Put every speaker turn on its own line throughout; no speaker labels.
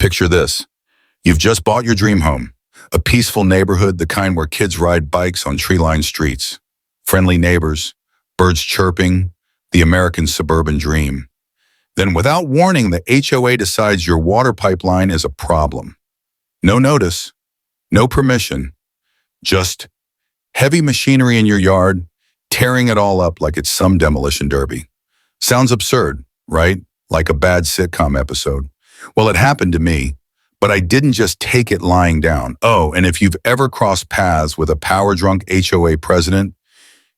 Picture this. You've just bought your dream home, a peaceful neighborhood, the kind where kids ride bikes on tree-lined streets, friendly neighbors, birds chirping, the American suburban dream. Then without warning, the HOA decides your water pipeline is a problem. No notice, no permission, just heavy machinery in your yard, tearing it all up like it's some demolition derby. Sounds absurd, right? Like a bad sitcom episode. Well, it happened to me, but I didn't just take it lying down. Oh, and if you've ever crossed paths with a power-drunk HOA president,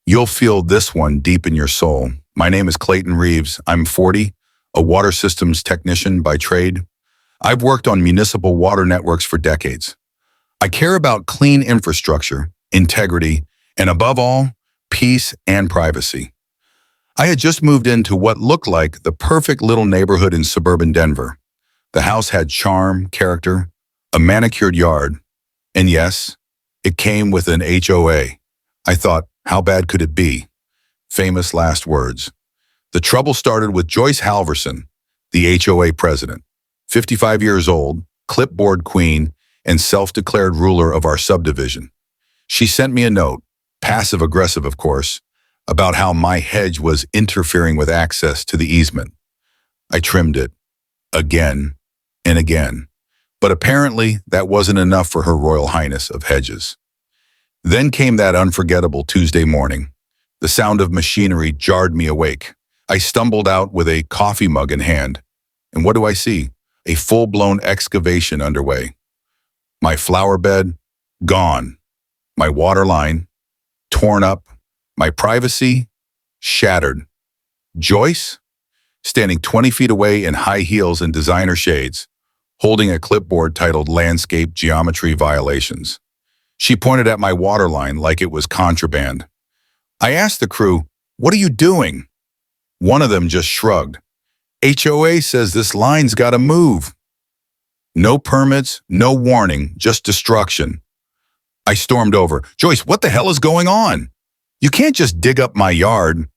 you'll feel this one deep in your soul. My name is Clayton Reeves. I'm 40, a water systems technician by trade. I've worked on municipal water networks for decades. I care about clean infrastructure, integrity, and above all, peace and privacy. I had just moved into what looked like the perfect little neighborhood in suburban Denver. The house had charm, character, a manicured yard, and yes, it came with an HOA. I thought, how bad could it be? Famous last words. The trouble started with Joyce Halverson, the HOA president, 55 years old, clipboard queen, and self-declared ruler of our subdivision. She sent me a note, passive-aggressive of course, about how my hedge was interfering with access to the easement. I trimmed it, again and again, but apparently that wasn't enough for Her Royal Highness of Hedges. Then came that unforgettable Tuesday morning. The sound of machinery jarred me awake. I stumbled out with a coffee mug in hand, and what do I see? A full-blown excavation underway. My flower bed, gone. My water line, torn up. My privacy, shattered. Joyce, standing 20 feet away in high heels and designer shades, holding a clipboard titled Landscape Geometry Violations. She pointed at my water line like it was contraband. I asked the crew, "What are you doing?" One of them just shrugged. "HOA says this line's gotta move." No permits, no warning, just destruction. I stormed over. "Joyce, what the hell is going on? You can't just dig up my yard."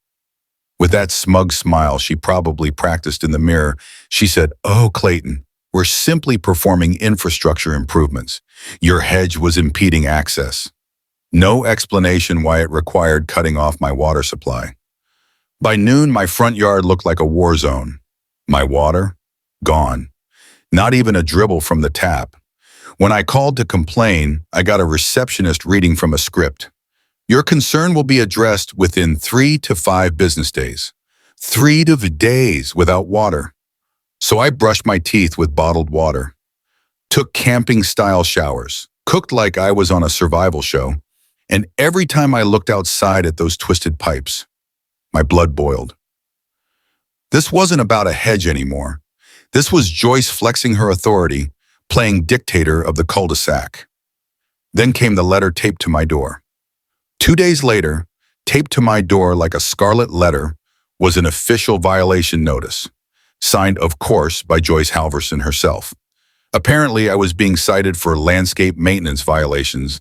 With that smug smile she probably practiced in the mirror, she said, "Oh, Clayton, we're simply performing infrastructure improvements. Your hedge was impeding access." No explanation why it required cutting off my water supply. By noon, my front yard looked like a war zone. My water, gone. Not even a dribble from the tap. When I called to complain, I got a receptionist reading from a script. "Your concern will be addressed within 3 to 5 business days." 3 to the days without water. So I brushed my teeth with bottled water, took camping-style showers, cooked like I was on a survival show, and every time I looked outside at those twisted pipes, my blood boiled. This wasn't about a hedge anymore. This was Joyce flexing her authority, playing dictator of the cul-de-sac. Then came the letter taped to my door. 2 days later, taped to my door like a scarlet letter, was an official violation notice, signed, of course, by Joyce Halverson herself. Apparently, I was being cited for landscape maintenance violations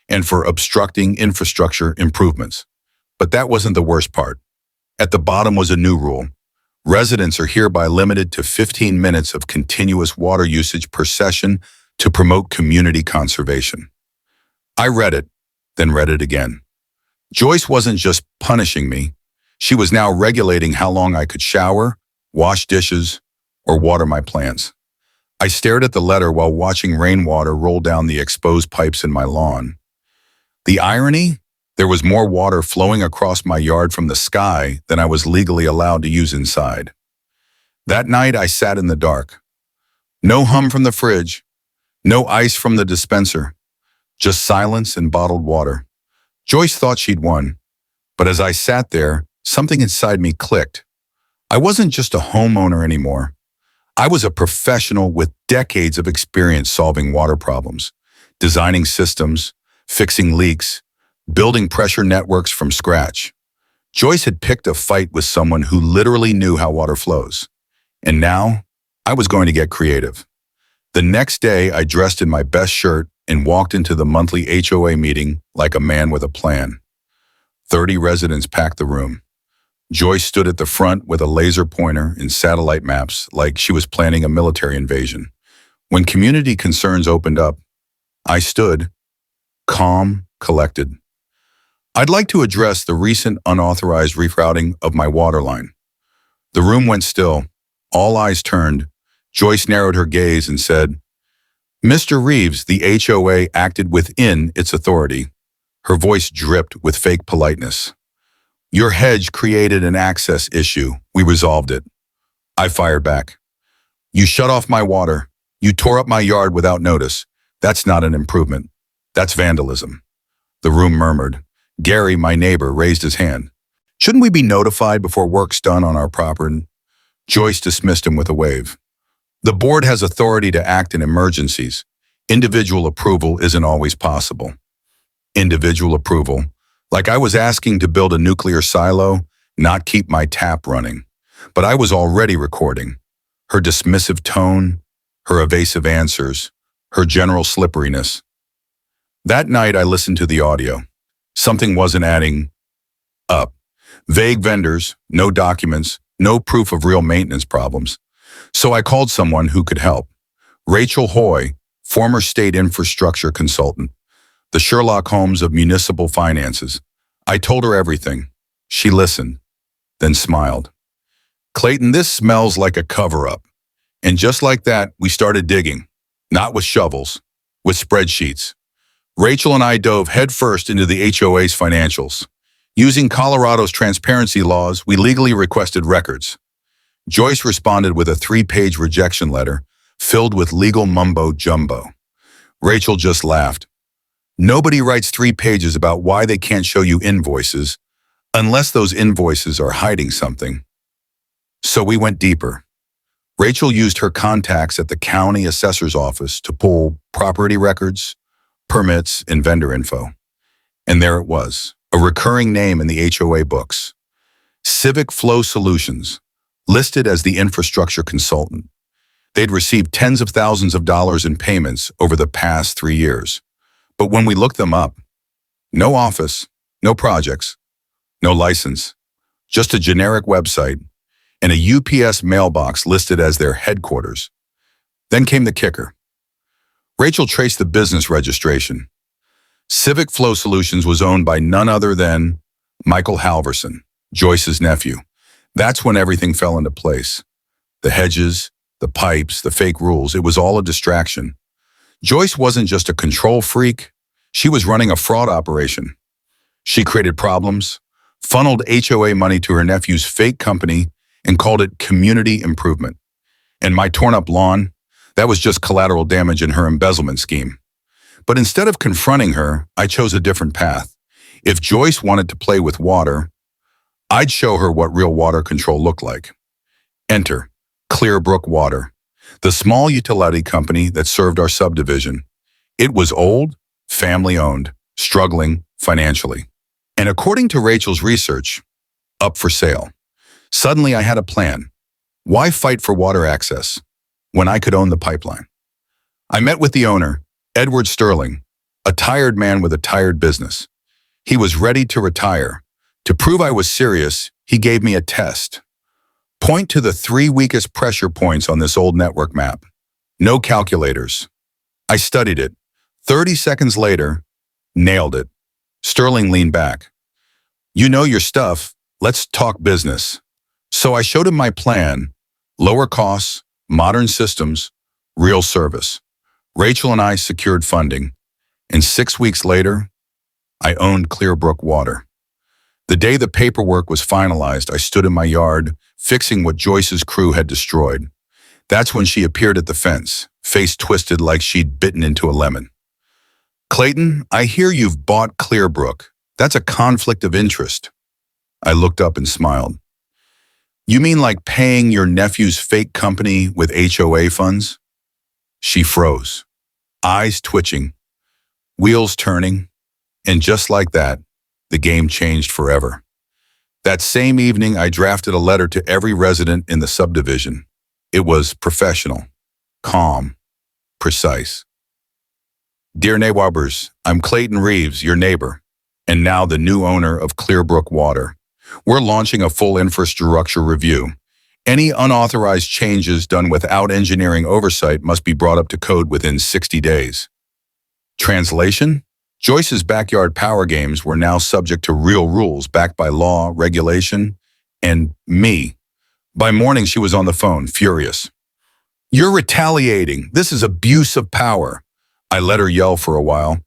and for obstructing infrastructure improvements. But that wasn't the worst part. At the bottom was a new rule. Residents are hereby limited to 15 minutes of continuous water usage per session to promote community conservation. I read it, then read it again. Joyce wasn't just punishing me. She was now regulating how long I could shower, wash dishes, or water my plants. I stared at the letter while watching rainwater roll down the exposed pipes in my lawn. The irony? There was more water flowing across my yard from the sky than I was legally allowed to use inside. That night, I sat in the dark. No hum from the fridge, no ice from the dispenser, just silence and bottled water. Joyce thought she'd won, but as I sat there, something inside me clicked. I wasn't just a homeowner anymore. I was a professional with decades of experience solving water problems, designing systems, fixing leaks, building pressure networks from scratch. Joyce had picked a fight with someone who literally knew how water flows. And now, I was going to get creative. The next day, I dressed in my best shirt and walked into the monthly HOA meeting like a man with a plan. 30 residents packed the room. Joyce stood at the front with a laser pointer and satellite maps like she was planning a military invasion. When community concerns opened up, I stood, calm, collected. I'd like to address the recent unauthorized rerouting of my waterline. The room went still. All eyes turned. Joyce narrowed her gaze and said, "Mr. Reeves, the HOA acted within its authority." Her voice dripped with fake politeness. "Your hedge created an access issue. We resolved it." I fired back. "You shut off my water. You tore up my yard without notice. That's not an improvement. That's vandalism." The room murmured. Gary, my neighbor, raised his hand. "Shouldn't we be notified before work's done on our property?" Joyce dismissed him with a wave. "The board has authority to act in emergencies. Individual approval isn't always possible." Individual approval? Like I was asking to build a nuclear silo, not keep my tap running. But I was already recording. Her dismissive tone, her evasive answers, her general slipperiness. That night I listened to the audio. Something wasn't adding up. Vague vendors, no documents, no proof of real maintenance problems. So I called someone who could help. Rachel Hoy, former state infrastructure consultant, the Sherlock Holmes of municipal finances. I told her everything. She listened, then smiled. "Clayton, this smells like a cover-up." And just like that, we started digging. Not with shovels, with spreadsheets. Rachel and I dove headfirst into the HOA's financials. Using Colorado's transparency laws, we legally requested records. Joyce responded with a 3-page rejection letter filled with legal mumbo-jumbo. Rachel just laughed. Nobody writes 3 pages about why they can't show you invoices unless those invoices are hiding something. So we went deeper. Rachel used her contacts at the county assessor's office to pull property records, permits, and vendor info. And there it was, a recurring name in the HOA books. Civic Flow Solutions, listed as the infrastructure consultant. They'd received tens of thousands of dollars in payments over the past 3 years. But when we looked them up, no office, no projects, no license, just a generic website and a UPS mailbox listed as their headquarters. Then came the kicker. Rachel traced the business registration. Civic Flow Solutions was owned by none other than Michael Halverson, Joyce's nephew. That's when everything fell into place. The hedges, the pipes, the fake rules, it was all a distraction. Joyce wasn't just a control freak, she was running a fraud operation. She created problems, funneled HOA money to her nephew's fake company, and called it community improvement. And my torn-up lawn, that was just collateral damage in her embezzlement scheme. But instead of confronting her, I chose a different path. If Joyce wanted to play with water, I'd show her what real water control looked like. Enter Clearbrook Water, the small utility company that served our subdivision. It was old, family-owned, struggling financially. And according to Rachel's research, up for sale. Suddenly I had a plan. Why fight for water access when I could own the pipeline? I met with the owner, Edward Sterling, a tired man with a tired business. He was ready to retire. To prove I was serious, he gave me a test. Point to the 3 weakest pressure points on this old network map. No calculators. I studied it. 30 seconds later, nailed it. Sterling leaned back. "You know your stuff. Let's talk business." So I showed him my plan. Lower costs, modern systems, real service. Rachel and I secured funding. And 6 weeks later, I owned Clearbrook Water. The day the paperwork was finalized, I stood in my yard, fixing what Joyce's crew had destroyed. That's when she appeared at the fence, face twisted like she'd bitten into a lemon. "Clayton, I hear you've bought Clearbrook. That's a conflict of interest." I looked up and smiled. "You mean like paying your nephew's fake company with HOA funds?" She froze, eyes twitching, wheels turning, and just like that, the game changed forever. That same evening, I drafted a letter to every resident in the subdivision. It was professional, calm, precise. "Dear neighbors, I'm Clayton Reeves, your neighbor, and now the new owner of Clearbrook Water. We're launching a full infrastructure review, Any unauthorized changes done without engineering oversight must be brought up to code within 60 days. Translation? Joyce's backyard power games were now subject to real rules backed by law, regulation, and me. By morning, she was on the phone, furious. "You're retaliating. This is abuse of power." I let her yell for a while.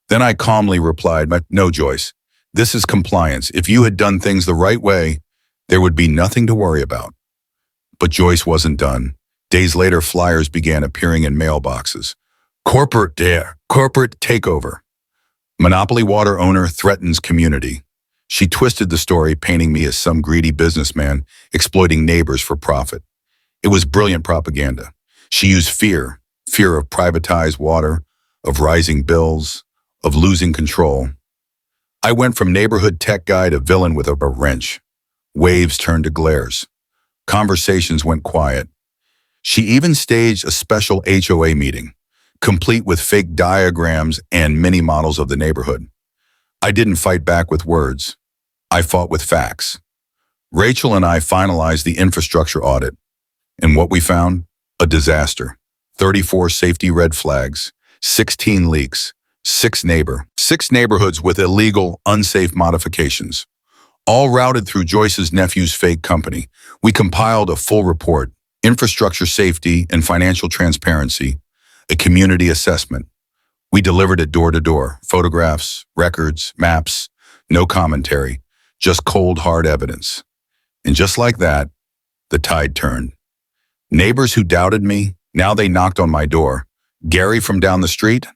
Then I calmly replied, "No, Joyce, this is compliance. If you had done things the right way, there would be nothing to worry about." But Joyce wasn't done. Days later, flyers began appearing in mailboxes. Corporate takeover. Monopoly water owner threatens community. She twisted the story, painting me as some greedy businessman exploiting neighbors for profit. It was brilliant propaganda. She used fear of privatized water, of rising bills, of losing control. I went from neighborhood tech guy to villain with a wrench. Waves turned to glares. Conversations went quiet. She even staged a special HOA meeting, complete with fake diagrams and mini models of the neighborhood. I didn't fight back with words. I fought with facts. Rachel and I finalized the infrastructure audit. And what we found? A disaster. 34 safety red flags, 16 leaks, 6 neighborhoods with illegal, unsafe modifications. All routed through Joyce's nephew's fake company. We compiled a full report, infrastructure safety and financial transparency, a community assessment. We delivered it door to door, photographs, records, maps, no commentary, just cold, hard evidence. And just like that, the tide turned. Neighbors who doubted me, now they knocked on my door. Gary from down the street,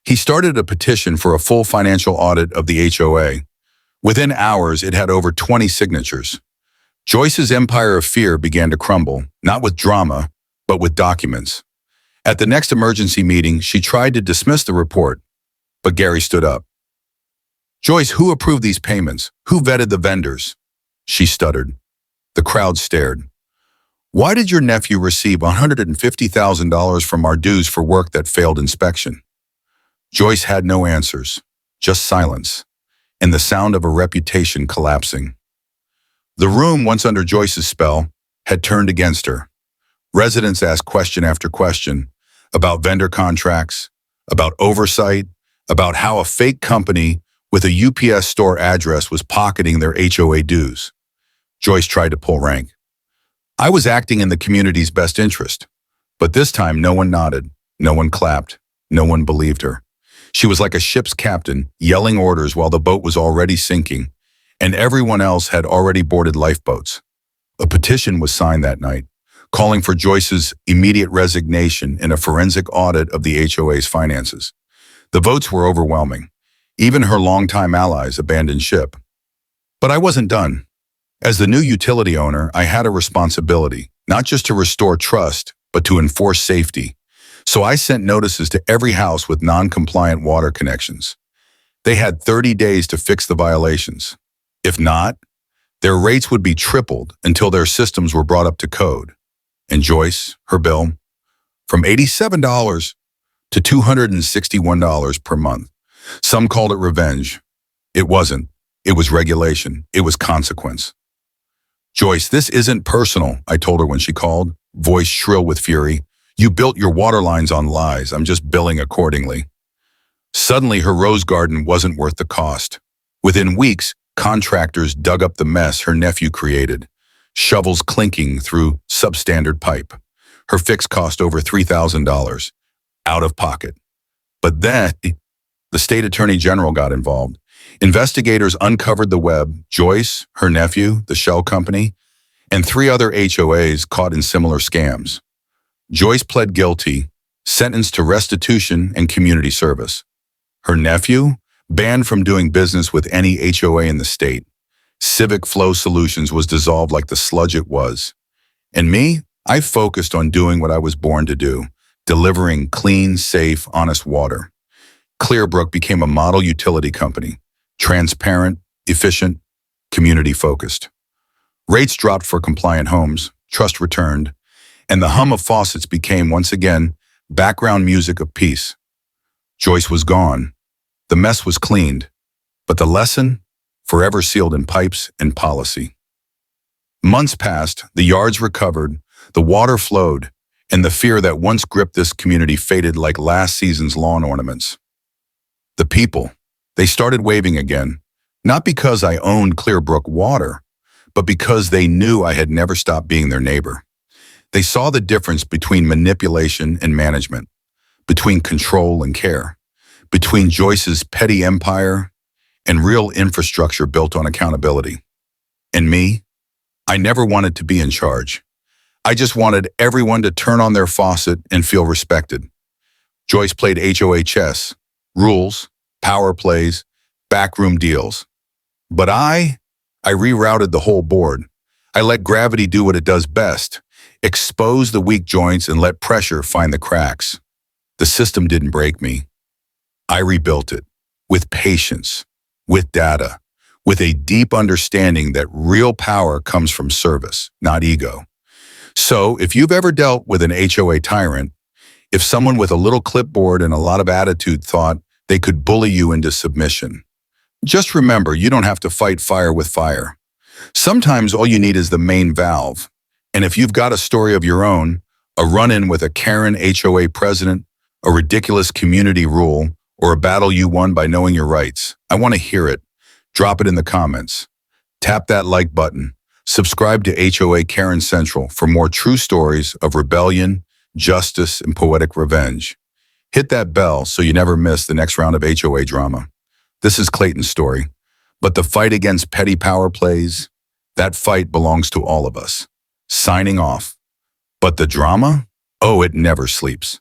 he started a petition for a full financial audit of the HOA. Within hours, it had over 20 signatures. Joyce's empire of fear began to crumble, not with drama, but with documents. At the next emergency meeting, she tried to dismiss the report, but Gary stood up. "Joyce, who approved these payments? Who vetted the vendors?" She stuttered. The crowd stared. "Why did your nephew receive $150,000 from our dues for work that failed inspection?" Joyce had no answers, just silence, and the sound of a reputation collapsing. The room, once under Joyce's spell, had turned against her. Residents asked question after question about vendor contracts, about oversight, about how a fake company with a UPS store address was pocketing their HOA dues. Joyce tried to pull rank. I was acting in the community's best interest, but this time no one nodded, no one clapped, no one believed her. She was like a ship's captain, yelling orders while the boat was already sinking, and everyone else had already boarded lifeboats. A petition was signed that night, calling for Joyce's immediate resignation and a forensic audit of the HOA's finances. The votes were overwhelming. Even her longtime allies abandoned ship. But I wasn't done. As the new utility owner, I had a responsibility, not just to restore trust, but to enforce safety. So I sent notices to every house with non-compliant water connections. They had 30 days to fix the violations. If not, their rates would be tripled until their systems were brought up to code. And Joyce, her bill, from $87 to $261 per month. Some called it revenge. It wasn't. It was regulation. It was consequence. "Joyce, this isn't personal," I told her when she called, voice shrill with fury. "You built your water lines on lies. I'm just billing accordingly." Suddenly, her rose garden wasn't worth the cost. Within weeks, contractors dug up the mess her nephew created, shovels clinking through substandard pipe. Her fix cost over $3,000, out of pocket. But then, the state attorney general got involved. Investigators uncovered the web. Joyce, her nephew, the shell company, and 3 other HOAs caught in similar scams. Joyce pled guilty, sentenced to restitution and community service. Her nephew, banned from doing business with any HOA in the state. Civic Flow Solutions was dissolved like the sludge it was. And me, I focused on doing what I was born to do, delivering clean, safe, honest water. Clearbrook became a model utility company, transparent, efficient, community-focused. Rates dropped for compliant homes, trust returned, and the hum of faucets became once again background music of peace. Joyce was gone. The mess was cleaned, but the lesson, forever sealed in pipes and policy. Months passed, the yards recovered, the water flowed, and the fear that once gripped this community faded like last season's lawn ornaments. The people, they started waving again, not because I owned Clearbrook Water, but because they knew I had never stopped being their neighbor. They saw the difference between manipulation and management, between control and care, between Joyce's petty empire and real infrastructure built on accountability. And me, I never wanted to be in charge. I just wanted everyone to turn on their faucet and feel respected. Joyce played HOA chess, rules, power plays, backroom deals. But I rerouted the whole board. I let gravity do what it does best, expose the weak joints and let pressure find the cracks. The system didn't break me. I rebuilt it with patience, with data, with a deep understanding that real power comes from service, not ego. So if you've ever dealt with an HOA tyrant, if someone with a little clipboard and a lot of attitude thought they could bully you into submission, just remember you don't have to fight fire with fire. Sometimes all you need is the main valve. And if you've got a story of your own, a run-in with a Karen HOA president, a ridiculous community rule, or a battle you won by knowing your rights, I want to hear it. Drop it in the comments. Tap that like button. Subscribe to HOA Karen Central for more true stories of rebellion, justice, and poetic revenge. Hit that bell so you never miss the next round of HOA drama. This is Clayton's story, but the fight against petty power plays, that fight belongs to all of us. Signing off. But the drama? Oh, it never sleeps.